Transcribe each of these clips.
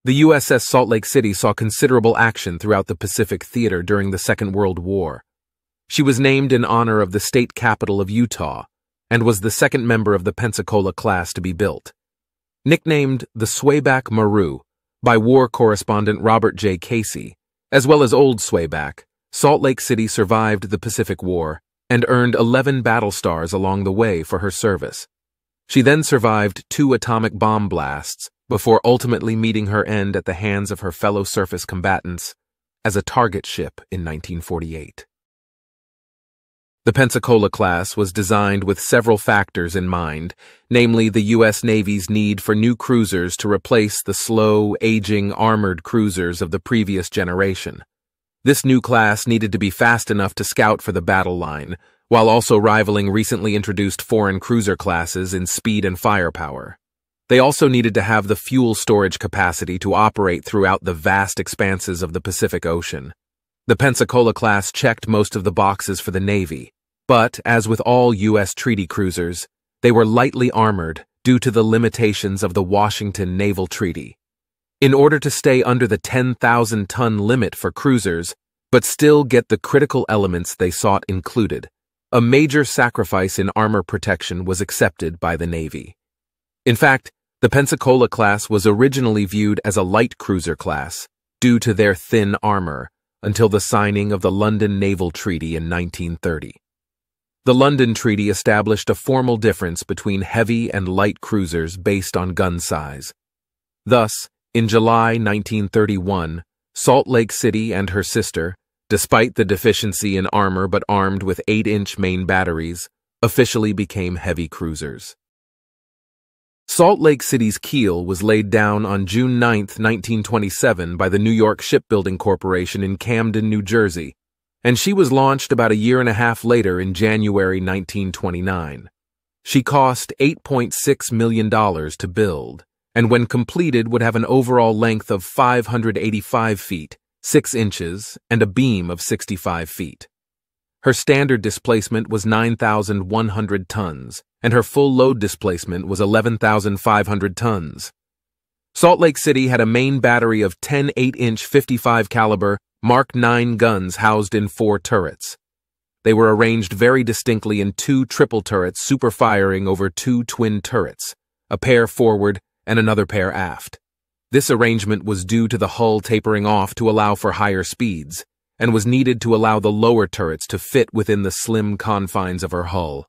The USS Salt Lake City saw considerable action throughout the Pacific Theater during the Second World War. She was named in honor of the state capital of Utah and was the second member of the Pensacola class to be built. Nicknamed the Swayback Maru by war correspondent Robert J. Casey, as well as Old Swayback, Salt Lake City survived the Pacific War and earned 11 battle stars along the way for her service. She then survived 2 atomic bomb blasts before ultimately meeting her end at the hands of her fellow surface combatants as a target ship in 1948. The Pensacola class was designed with several factors in mind, namely the U.S. Navy's need for new cruisers to replace the slow, aging armored cruisers of the previous generation. This new class needed to be fast enough to scout for the battle line, while also rivaling recently introduced foreign cruiser classes in speed and firepower. They also needed to have the fuel storage capacity to operate throughout the vast expanses of the Pacific Ocean. The Pensacola class checked most of the boxes for the Navy, but, as with all U.S. treaty cruisers, they were lightly armored due to the limitations of the Washington Naval Treaty. In order to stay under the 10,000-ton limit for cruisers, but still get the critical elements they sought included, a major sacrifice in armor protection was accepted by the Navy. In fact, the Pensacola class was originally viewed as a light cruiser class due to their thin armor until the signing of the London Naval Treaty in 1930. The London Treaty established a formal difference between heavy and light cruisers based on gun size. Thus, in July 1931, Salt Lake City and her sister, despite the deficiency in armor but armed with 8-inch main batteries, officially became heavy cruisers. Salt Lake City's keel was laid down on June 9, 1927 by the New York Shipbuilding Corporation in Camden, New Jersey, and she was launched about a year and a half later in January 1929. She cost $8.6 million to build, and when completed would have an overall length of 585 feet, 6 inches, and a beam of 65 feet. Her standard displacement was 9,100 tons, and her full load displacement was 11,500 tons. Salt Lake City had a main battery of 10 8-inch 55 caliber Mark 9 guns housed in 4 turrets. They were arranged very distinctly in 2 triple turrets super-firing over 2 twin turrets, a pair forward and another pair aft. This arrangement was due to the hull tapering off to allow for higher speeds, and was needed to allow the lower turrets to fit within the slim confines of her hull.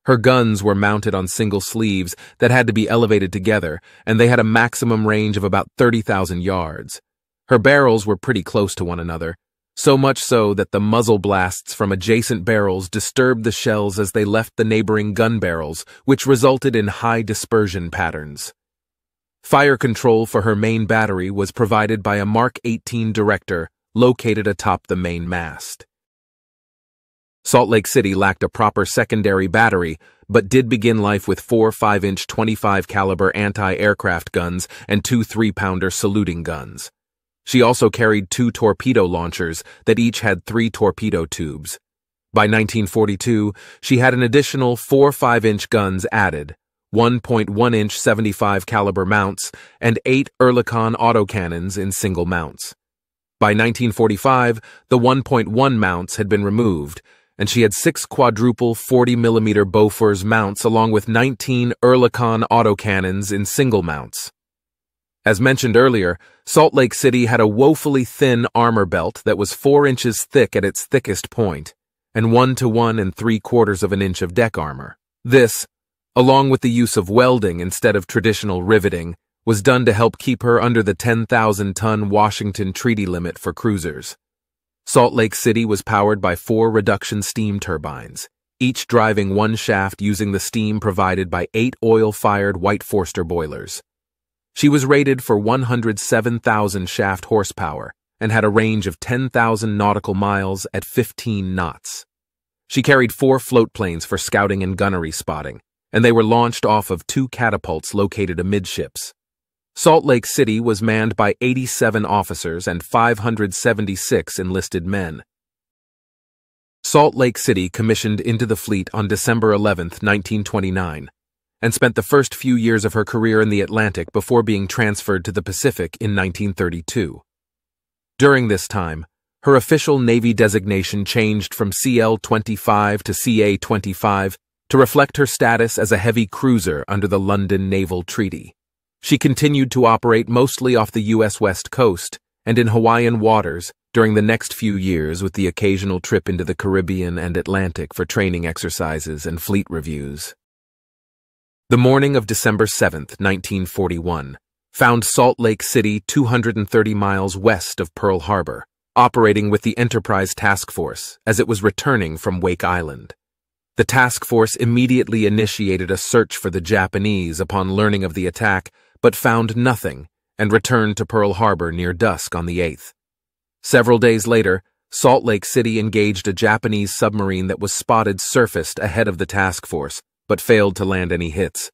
Her guns were mounted on single sleeves that had to be elevated together, and they had a maximum range of about 30,000 yards. Her barrels were pretty close to one another, so much so that the muzzle blasts from adjacent barrels disturbed the shells as they left the neighboring gun barrels, which resulted in high dispersion patterns. Fire control for her main battery was provided by a Mark 18 director located atop the main mast. Salt Lake City lacked a proper secondary battery, but did begin life with 4 5-inch 25 caliber anti-aircraft guns and 2 3-pounder saluting guns. She also carried 2 torpedo launchers that each had 3 torpedo tubes. By 1942, she had an additional 4 5-inch guns added, 1.1-inch 75 caliber mounts, and 8 Oerlikon autocannons in single mounts. By 1945, the 1.1 mounts had been removed, and she had 6 quadruple 40mm Bofors mounts along with 19 Oerlikon autocannons in single mounts. As mentioned earlier, Salt Lake City had a woefully thin armor belt that was 4 inches thick at its thickest point, and 1 to 1 3/4 of an inch of deck armor. This, along with the use of welding instead of traditional riveting, was done to help keep her under the 10,000-ton Washington Treaty limit for cruisers. Salt Lake City was powered by 4 reduction steam turbines, each driving one shaft using the steam provided by 8 oil-fired White Forster boilers. She was rated for 107,000 shaft horsepower and had a range of 10,000 nautical miles at 15 knots. She carried 4 float planes for scouting and gunnery spotting, and they were launched off of 2 catapults located amidships. Salt Lake City was manned by 87 officers and 576 enlisted men. Salt Lake City commissioned into the fleet on December 11, 1929, and spent the first few years of her career in the Atlantic before being transferred to the Pacific in 1932. During this time, her official Navy designation changed from CL-25 to CA-25 to reflect her status as a heavy cruiser under the London Naval Treaty. She continued to operate mostly off the U.S. West Coast and in Hawaiian waters during the next few years, with the occasional trip into the Caribbean and Atlantic for training exercises and fleet reviews. The morning of December 7, 1941, found Salt Lake City 230 miles west of Pearl Harbor, operating with the Enterprise Task Force as it was returning from Wake Island. The task force immediately initiated a search for the Japanese upon learning of the attack, but found nothing and returned to Pearl Harbor near dusk on the 8th. Several days later, Salt Lake City engaged a Japanese submarine that was spotted surfaced ahead of the task force, but failed to land any hits.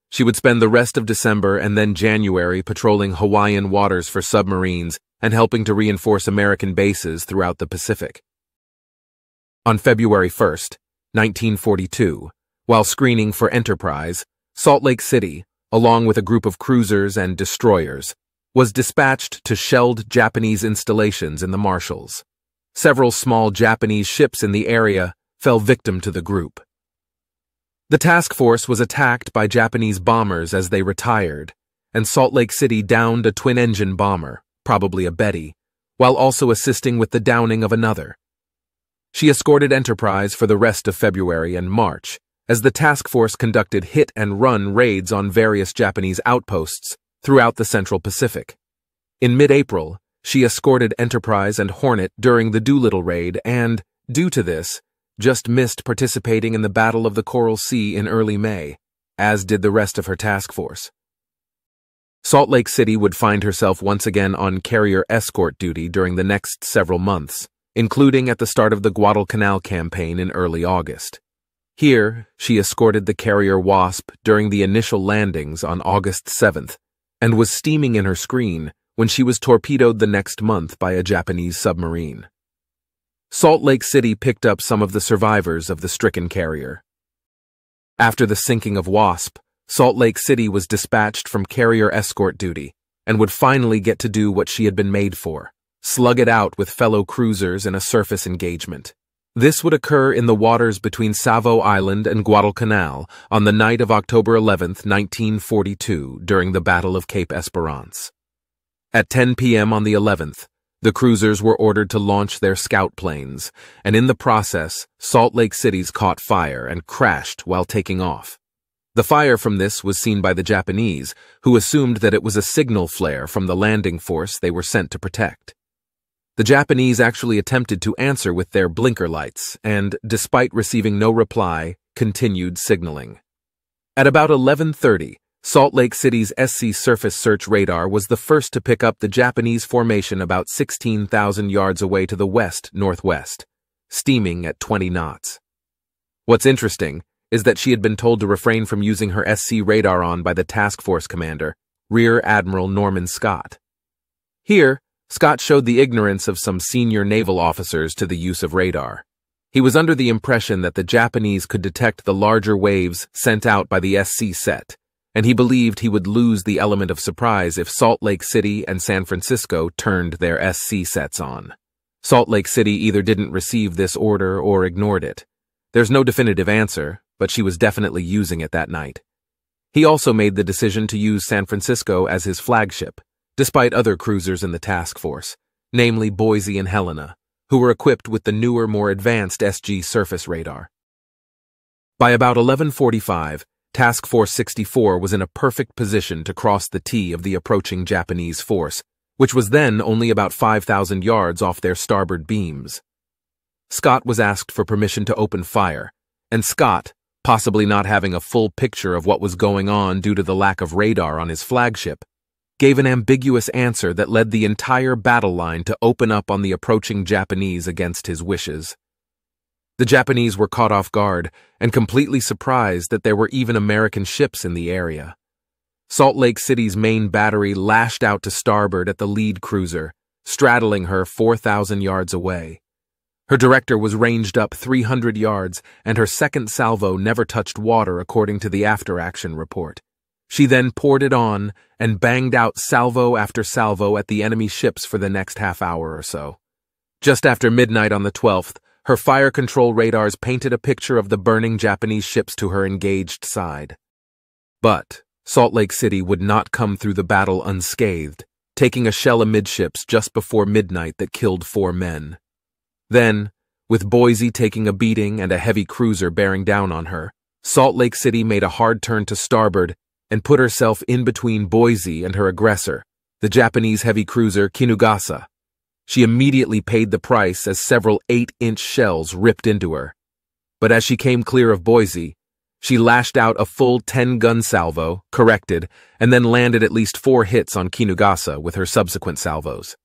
She would spend the rest of December and then January patrolling Hawaiian waters for submarines and helping to reinforce American bases throughout the Pacific. On February 1, 1942, while screening for Enterprise, Salt Lake City, along with a group of cruisers and destroyers, was dispatched to shelled Japanese installations in the Marshalls. Several small Japanese ships in the area fell victim to the group. The task force was attacked by Japanese bombers as they retired, and Salt Lake City downed a twin-engine bomber, probably a Betty, while also assisting with the downing of another. She escorted Enterprise for the rest of February and March, as the task force conducted hit-and-run raids on various Japanese outposts throughout the Central Pacific. In mid-April, she escorted Enterprise and Hornet during the Doolittle raid and, due to this, just missed participating in the Battle of the Coral Sea in early May, as did the rest of her task force. Salt Lake City would find herself once again on carrier escort duty during the next several months, including at the start of the Guadalcanal campaign in early August. Here, she escorted the carrier Wasp during the initial landings on August 7th, and was steaming in her screen when she was torpedoed the next month by a Japanese submarine. Salt Lake City picked up some of the survivors of the stricken carrier. After the sinking of Wasp, Salt Lake City was dispatched from carrier escort duty and would finally get to do what she had been made for, slug it out with fellow cruisers in a surface engagement. This would occur in the waters between Savo Island and Guadalcanal on the night of October 11, 1942, during the Battle of Cape Esperance. At 10 p.m. on the 11th, the cruisers were ordered to launch their scout planes, and in the process, Salt Lake City's caught fire and crashed while taking off. The fire from this was seen by the Japanese, who assumed that it was a signal flare from the landing force they were sent to protect. The Japanese actually attempted to answer with their blinker lights and, despite receiving no reply, continued signaling. At about 11:30, Salt Lake City's SC surface search radar was the first to pick up the Japanese formation about 16,000 yards away to the west-northwest, steaming at 20 knots. What's interesting is that she had been told to refrain from using her SC radar on by the task force commander, Rear Admiral Norman Scott. Here, Scott showed the ignorance of some senior naval officers to the use of radar. He was under the impression that the Japanese could detect the larger waves sent out by the SC set, and he believed he would lose the element of surprise if Salt Lake City and San Francisco turned their SC sets on. Salt Lake City either didn't receive this order or ignored it. There's no definitive answer, but she was definitely using it that night. He also made the decision to use San Francisco as his flagship, despite other cruisers in the task force, namely Boise and Helena, who were equipped with the newer, more advanced SG surface radar. By about 11:45, Task Force 64 was in a perfect position to cross the T of the approaching Japanese force, which was then only about 5,000 yards off their starboard beams. Scott was asked for permission to open fire, and Scott, possibly not having a full picture of what was going on due to the lack of radar on his flagship, gave an ambiguous answer that led the entire battle line to open up on the approaching Japanese against his wishes. The Japanese were caught off guard and completely surprised that there were even American ships in the area. Salt Lake City's main battery lashed out to starboard at the lead cruiser, straddling her 4,000 yards away. Her director was ranged up 300 yards, and her second salvo never touched water according to the after-action report. She then poured it on and banged out salvo after salvo at the enemy ships for the next half hour or so. Just after midnight on the 12th, her fire control radars painted a picture of the burning Japanese ships to her engaged side. But Salt Lake City would not come through the battle unscathed, taking a shell amidships just before midnight that killed 4 men. Then, with Boise taking a beating and a heavy cruiser bearing down on her, Salt Lake City made a hard turn to starboard and put herself in between Boise and her aggressor, the Japanese heavy cruiser Kinugasa. She immediately paid the price as several 8-inch shells ripped into her. But as she came clear of Boise, she lashed out a full 10-gun salvo, corrected, and then landed at least 4 hits on Kinugasa with her subsequent salvos.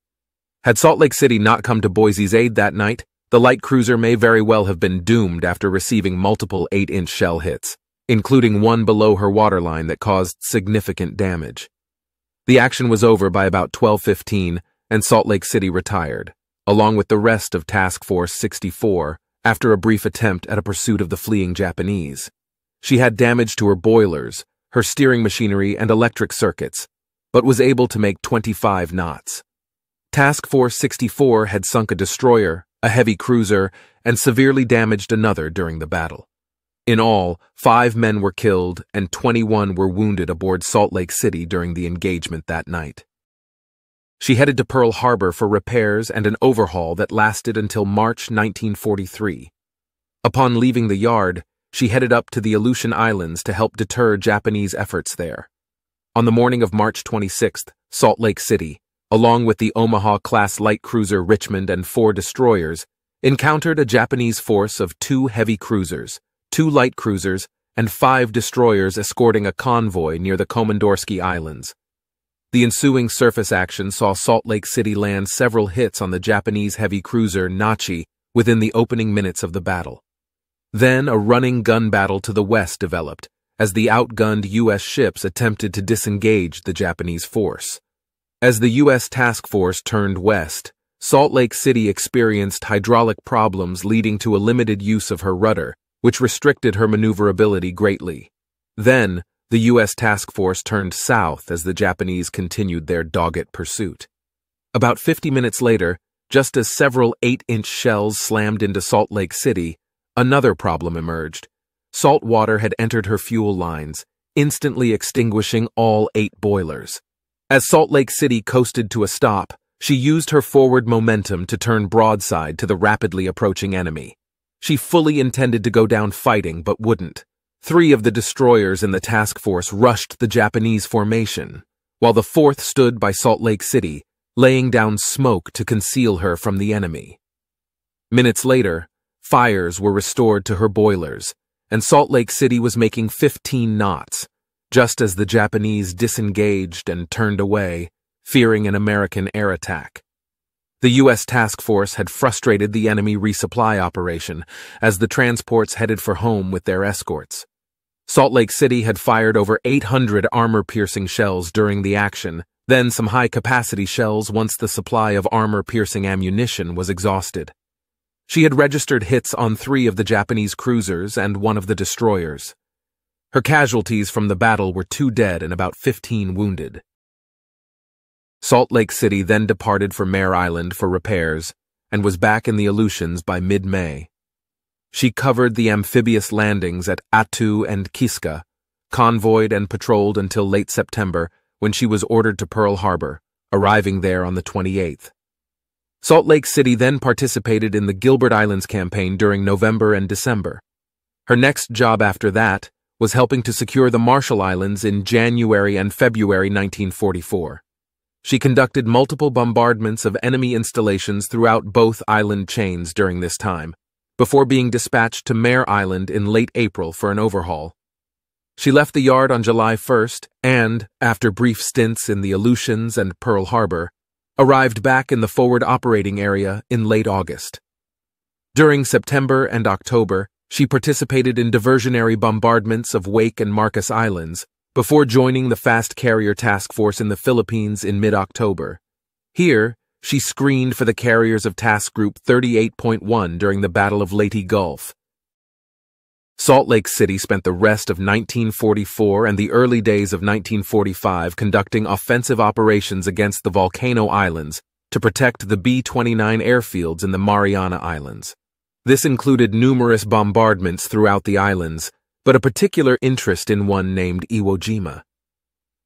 Had Salt Lake City not come to Boise's aid that night, the light cruiser may very well have been doomed after receiving multiple 8-inch shell hits, including one below her waterline that caused significant damage. The action was over by about 12:15, and Salt Lake City retired, along with the rest of Task Force 64, after a brief attempt at a pursuit of the fleeing Japanese. She had damage to her boilers, her steering machinery, and electric circuits, but was able to make 25 knots. Task Force 64 had sunk a destroyer, a heavy cruiser, and severely damaged another during the battle. In all, 5 men were killed and 21 were wounded aboard Salt Lake City during the engagement that night. She headed to Pearl Harbor for repairs and an overhaul that lasted until March 1943. Upon leaving the yard, she headed up to the Aleutian Islands to help deter Japanese efforts there. On the morning of March 26th, Salt Lake City, along with the Omaha-class light cruiser Richmond and 4 destroyers, encountered a Japanese force of 2 heavy cruisers, 2 light cruisers, and 5 destroyers escorting a convoy near the Komandorsky Islands. The ensuing surface action saw Salt Lake City land several hits on the Japanese heavy cruiser Nachi within the opening minutes of the battle. Then a running gun battle to the west developed, as the outgunned U.S. ships attempted to disengage the Japanese force. As the U.S. task force turned west, Salt Lake City experienced hydraulic problems leading to a limited use of her rudder, which restricted her maneuverability greatly. Then, the U.S. task force turned south as the Japanese continued their dogged pursuit. About 50 minutes later, just as several 8-inch shells slammed into Salt Lake City, another problem emerged. Salt water had entered her fuel lines, instantly extinguishing all 8 boilers. As Salt Lake City coasted to a stop, she used her forward momentum to turn broadside to the rapidly approaching enemy. She fully intended to go down fighting, but wouldn't. 3 of the destroyers in the task force rushed the Japanese formation, while the 4th stood by Salt Lake City, laying down smoke to conceal her from the enemy. Minutes later, fires were restored to her boilers, and Salt Lake City was making 15 knots, just as the Japanese disengaged and turned away, fearing an American air attack. The U.S. task force had frustrated the enemy resupply operation as the transports headed for home with their escorts. Salt Lake City had fired over 800 armor-piercing shells during the action, then some high-capacity shells once the supply of armor-piercing ammunition was exhausted. She had registered hits on 3 of the Japanese cruisers and 1 of the destroyers. Her casualties from the battle were 2 dead and about 15 wounded. Salt Lake City then departed for Mare Island for repairs and was back in the Aleutians by mid-May. She covered the amphibious landings at Attu and Kiska, convoyed and patrolled until late September when she was ordered to Pearl Harbor, arriving there on the 28th. Salt Lake City then participated in the Gilbert Islands campaign during November and December. Her next job after that was helping to secure the Marshall Islands in January and February 1944. She conducted multiple bombardments of enemy installations throughout both island chains during this time, before being dispatched to Mare Island in late April for an overhaul. She left the yard on July 1st and, after brief stints in the Aleutians and Pearl Harbor, arrived back in the forward operating area in late August. During September and October, she participated in diversionary bombardments of Wake and Marcus Islands, before joining the Fast Carrier Task Force in the Philippines in mid-October. Here, she screened for the carriers of Task Group 38.1 during the Battle of Leyte Gulf. Salt Lake City spent the rest of 1944 and the early days of 1945 conducting offensive operations against the Volcano Islands to protect the B-29 airfields in the Mariana Islands. This included numerous bombardments throughout the islands, but a particular interest in one named Iwo Jima.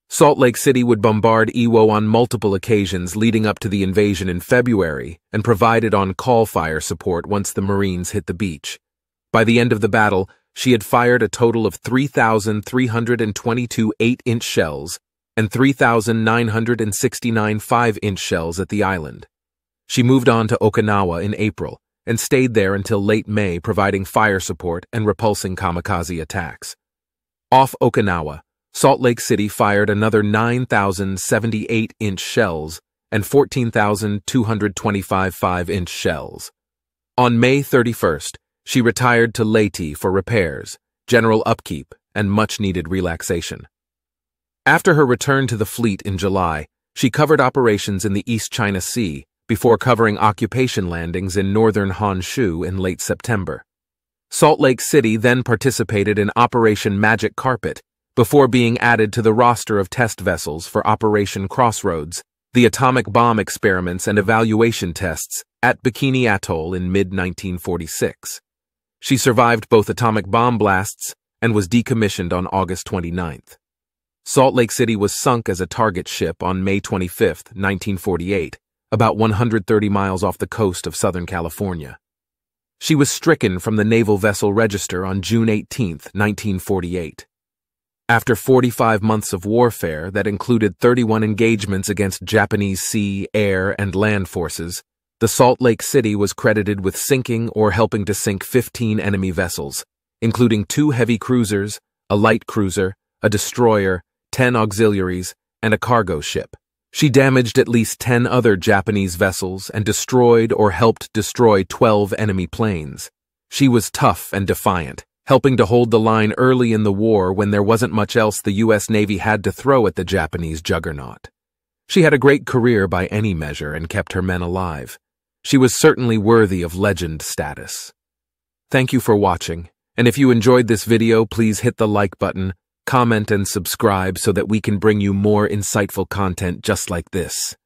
Salt Lake City would bombard Iwo on multiple occasions leading up to the invasion in February and provided on-call fire support once the Marines hit the beach. By the end of the battle, she had fired a total of 3,322 8-inch shells and 3,969 5-inch shells at the island. She moved on to Okinawa in April and stayed there until late May, providing fire support and repulsing kamikaze attacks. Off Okinawa, Salt Lake City fired another 9,078 8-inch shells and 14,225 5-inch shells. On May 31st, she retired to Leyte for repairs, general upkeep, and much-needed relaxation. After her return to the fleet in July, she covered operations in the East China Sea before covering occupation landings in northern Honshu in late September. Salt Lake City then participated in Operation Magic Carpet before being added to the roster of test vessels for Operation Crossroads, the atomic bomb experiments and evaluation tests at Bikini Atoll in mid-1946. She survived both atomic bomb blasts and was decommissioned on August 29th. Salt Lake City was sunk as a target ship on May 25, 1948, about 130 miles off the coast of Southern California. She was stricken from the Naval Vessel Register on June 18, 1948. After 45 months of warfare that included 31 engagements against Japanese sea, air, and land forces, the Salt Lake City was credited with sinking or helping to sink 15 enemy vessels, including 2 heavy cruisers, a light cruiser, a destroyer, 10 auxiliaries, and a cargo ship. She damaged at least 10 other Japanese vessels and destroyed or helped destroy 12 enemy planes. She was tough and defiant, helping to hold the line early in the war when there wasn't much else the U.S. Navy had to throw at the Japanese juggernaut. She had a great career by any measure and kept her men alive. She was certainly worthy of legend status. Thank you for watching, and if you enjoyed this video, please hit the like button, comment, and subscribe so that we can bring you more insightful content just like this.